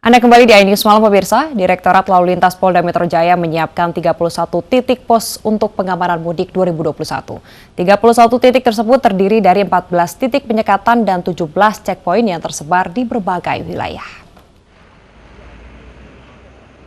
Anda kembali di iNews Malam pemirsa. Direktorat Lalu Lintas Polda Metro Jaya menyiapkan 31 titik pos untuk pengamanan mudik 2021. 31 titik tersebut terdiri dari 14 titik penyekatan dan 17 checkpoint yang tersebar di berbagai wilayah.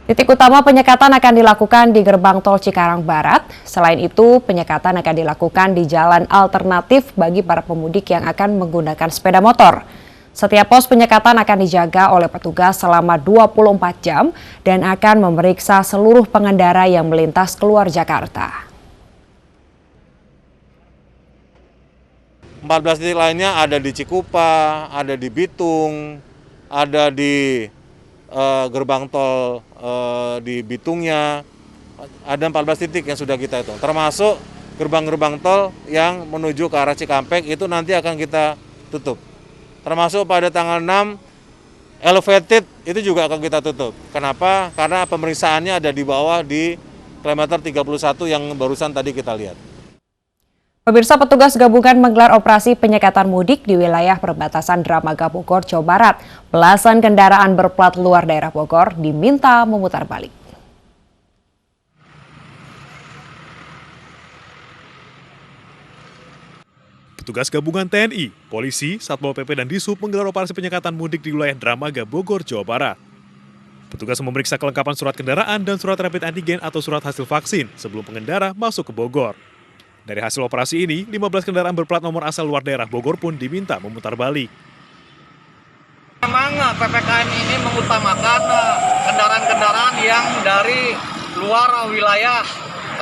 Titik utama penyekatan akan dilakukan di gerbang tol Cikarang Barat. Selain itu, penyekatan akan dilakukan di jalan alternatif bagi para pemudik yang akan menggunakan sepeda motor. Setiap pos penyekatan akan dijaga oleh petugas selama 24 jam dan akan memeriksa seluruh pengendara yang melintas keluar Jakarta. 14 titik lainnya ada di Cikupa, ada di Bitung, ada di gerbang tol di Bitungnya, ada 14 titik yang sudah kita hitung. Termasuk gerbang-gerbang tol yang menuju ke arah Cikampek itu nanti akan kita tutup. Termasuk pada tanggal 6 elevated itu juga akan kita tutup. Kenapa? Karena pemeriksaannya ada di bawah di kilometer 31 yang barusan tadi kita lihat. Pemirsa, petugas gabungan menggelar operasi penyekatan mudik di wilayah perbatasan Dramaga Bogor, Jawa Barat. Belasan kendaraan berplat luar daerah Bogor diminta memutar balik. Petugas gabungan TNI, polisi, Satpol PP, dan Dishub menggelar operasi penyekatan mudik di wilayah Dramaga Bogor, Jawa Barat. Petugas memeriksa kelengkapan surat kendaraan dan surat rapid antigen atau surat hasil vaksin sebelum pengendara masuk ke Bogor. Dari hasil operasi ini, 15 kendaraan berplat nomor asal luar daerah Bogor pun diminta memutar balik. Memang PPKM ini mengutamakan kendaraan-kendaraan yang dari luar wilayah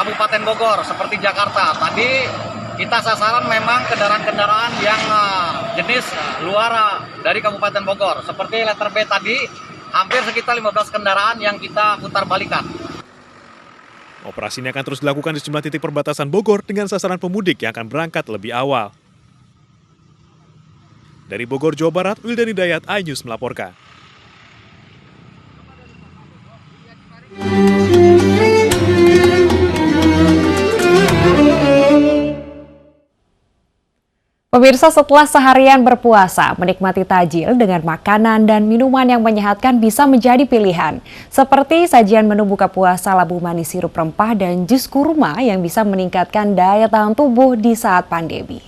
Kabupaten Bogor seperti Jakarta. Tadi kita sasaran memang kendaraan-kendaraan yang jenis luar dari Kabupaten Bogor. Seperti letter B tadi, hampir sekitar 15 kendaraan yang kita putar balikan. Operasi ini akan terus dilakukan di sejumlah titik perbatasan Bogor dengan sasaran pemudik yang akan berangkat lebih awal. Dari Bogor, Jawa Barat, Wildani Dayat, iNews melaporkan. Pemirsa, setelah seharian berpuasa, menikmati tajil dengan makanan dan minuman yang menyehatkan bisa menjadi pilihan. Seperti sajian menu buka puasa labu manis sirup rempah dan jus kurma yang bisa meningkatkan daya tahan tubuh di saat pandemi.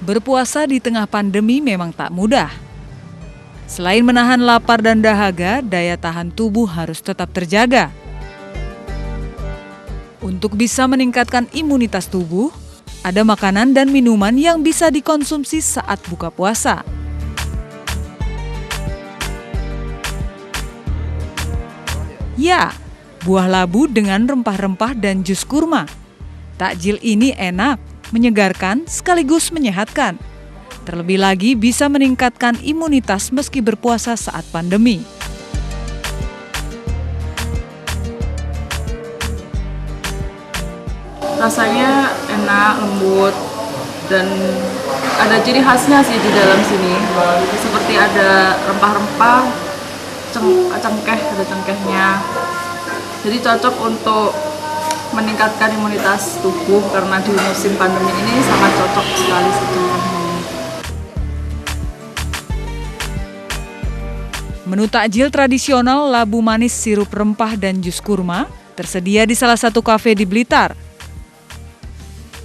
Berpuasa di tengah pandemi memang tak mudah. Selain menahan lapar dan dahaga, daya tahan tubuh harus tetap terjaga. Untuk bisa meningkatkan imunitas tubuh, ada makanan dan minuman yang bisa dikonsumsi saat buka puasa. Ya, buah labu dengan rempah-rempah dan jus kurma. Takjil ini enak, menyegarkan sekaligus menyehatkan. Terlebih lagi bisa meningkatkan imunitas meski berpuasa saat pandemi. Rasanya enak, lembut, dan ada ciri khasnya sih di dalam sini. Seperti ada rempah-rempah, cengkeh, ada cengkehnya. Jadi cocok untuk meningkatkan imunitas tubuh karena di musim pandemi ini sangat cocok sekali sebetulnya. Menu takjil tradisional labu manis sirup rempah dan jus kurma tersedia di salah satu kafe di Blitar.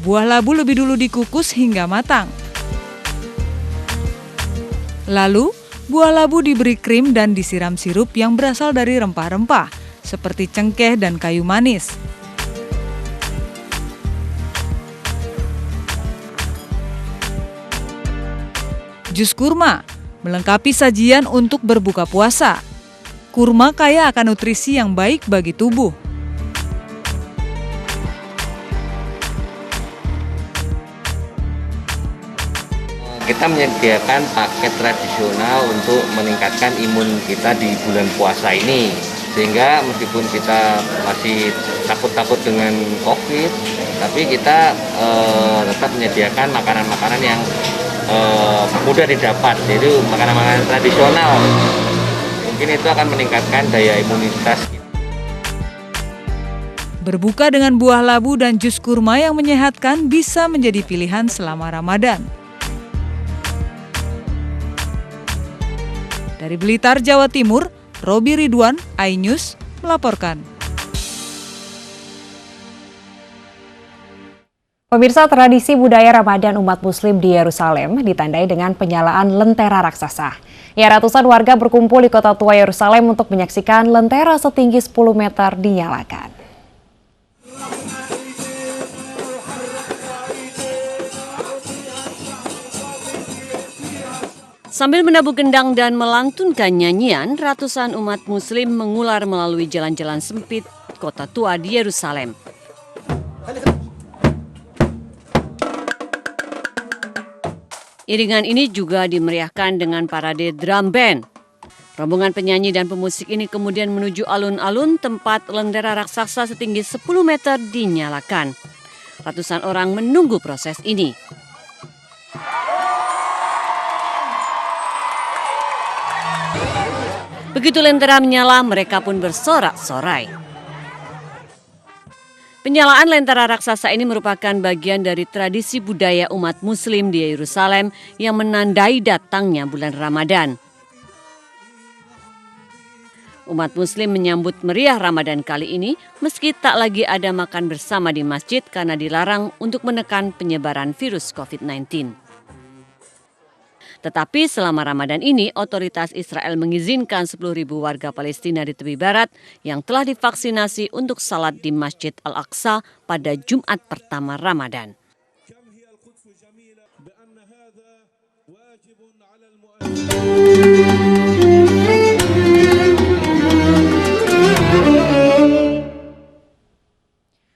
Buah labu lebih dulu dikukus hingga matang. Lalu, buah labu diberi krim dan disiram sirup yang berasal dari rempah-rempah, seperti cengkeh dan kayu manis. Jus kurma melengkapi sajian untuk berbuka puasa. Kurma kaya akan nutrisi yang baik bagi tubuh. Kita menyediakan paket tradisional untuk meningkatkan imun kita di bulan puasa ini. Sehingga meskipun kita masih takut-takut dengan COVID, tapi kita tetap menyediakan makanan-makanan yang mudah didapat, jadi makanan-makanan tradisional. Mungkin itu akan meningkatkan daya imunitas. Berbuka dengan buah labu dan jus kurma yang menyehatkan bisa menjadi pilihan selama Ramadan. Dari Blitar, Jawa Timur, Robi Ridwan, iNews melaporkan. Pemirsa, tradisi budaya Ramadan umat Muslim di Yerusalem ditandai dengan penyalaan lentera raksasa. Ya, ratusan warga berkumpul di kota tua Yerusalem untuk menyaksikan lentera setinggi 10 meter dinyalakan. Sambil menabuh gendang dan melantunkan nyanyian, ratusan umat Muslim mengular melalui jalan-jalan sempit kota tua di Yerusalem. Iringan ini juga dimeriahkan dengan parade drum band. Rombongan penyanyi dan pemusik ini kemudian menuju alun-alun tempat lentera raksasa setinggi 10 meter dinyalakan. Ratusan orang menunggu proses ini. Begitu lentera menyala, mereka pun bersorak-sorai. Penyalaan lentera raksasa ini merupakan bagian dari tradisi budaya umat Muslim di Yerusalem yang menandai datangnya bulan Ramadan. Umat Muslim menyambut meriah Ramadan kali ini meski tak lagi ada makan bersama di masjid karena dilarang untuk menekan penyebaran virus COVID-19. Tetapi selama Ramadan ini, otoritas Israel mengizinkan 10.000 warga Palestina di tepi barat yang telah divaksinasi untuk salat di Masjid Al-Aqsa pada Jumat pertama Ramadan.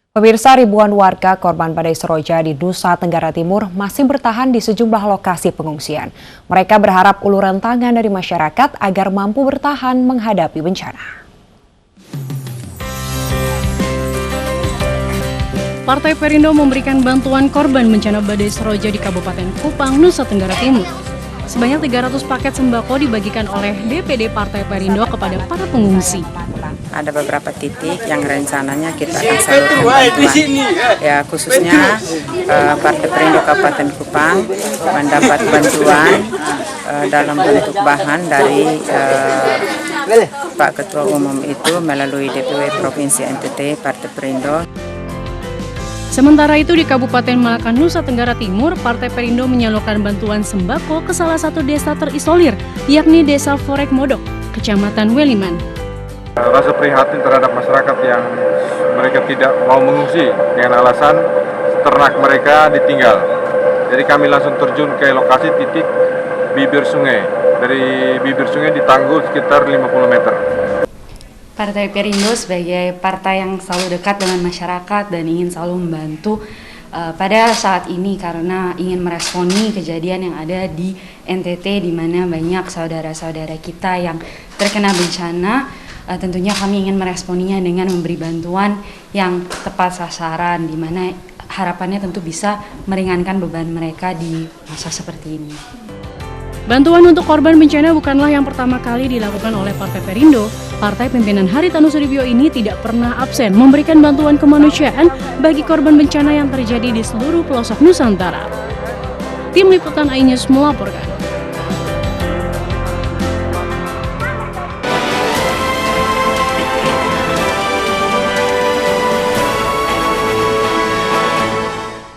Pemirsa, ribuan warga korban badai Seroja di Nusa Tenggara Timur masih bertahan di sejumlah lokasi pengungsian. Mereka berharap uluran tangan dari masyarakat agar mampu bertahan menghadapi bencana. Partai Perindo memberikan bantuan korban bencana badai Seroja di Kabupaten Kupang, Nusa Tenggara Timur. Sebanyak 300 paket sembako dibagikan oleh DPD Partai Perindo kepada para pengungsi. Ada beberapa titik yang rencananya kita akan salurkan bantuan. Ya, khususnya Partai Perindo Kabupaten Kupang mendapat bantuan dalam bentuk bahan dari Pak Ketua Umum itu melalui DPW Provinsi NTT Partai Perindo. Sementara itu di Kabupaten Malaka, Nusa Tenggara Timur, Partai Perindo menyalurkan bantuan sembako ke salah satu desa terisolir, yakni Desa Forek Modok, Kecamatan Weliman. Rasa prihatin terhadap masyarakat yang mereka tidak mau mengungsi dengan alasan ternak mereka ditinggal. Jadi kami langsung terjun ke lokasi titik bibir sungai. Dari bibir sungai ditanggul sekitar 50 meter. Partai Perindo sebagai partai yang selalu dekat dengan masyarakat dan ingin selalu membantu pada saat ini karena ingin meresponi kejadian yang ada di NTT di mana banyak saudara-saudara kita yang terkena bencana. Tentunya kami ingin meresponinya dengan memberi bantuan yang tepat sasaran di mana harapannya tentu bisa meringankan beban mereka di masa seperti ini. Bantuan untuk korban bencana bukanlah yang pertama kali dilakukan oleh Partai Perindo. Partai pimpinan Haritanu Sudibyo ini tidak pernah absen memberikan bantuan kemanusiaan bagi korban bencana yang terjadi di seluruh pelosok Nusantara. Tim Liputan iNews melaporkan.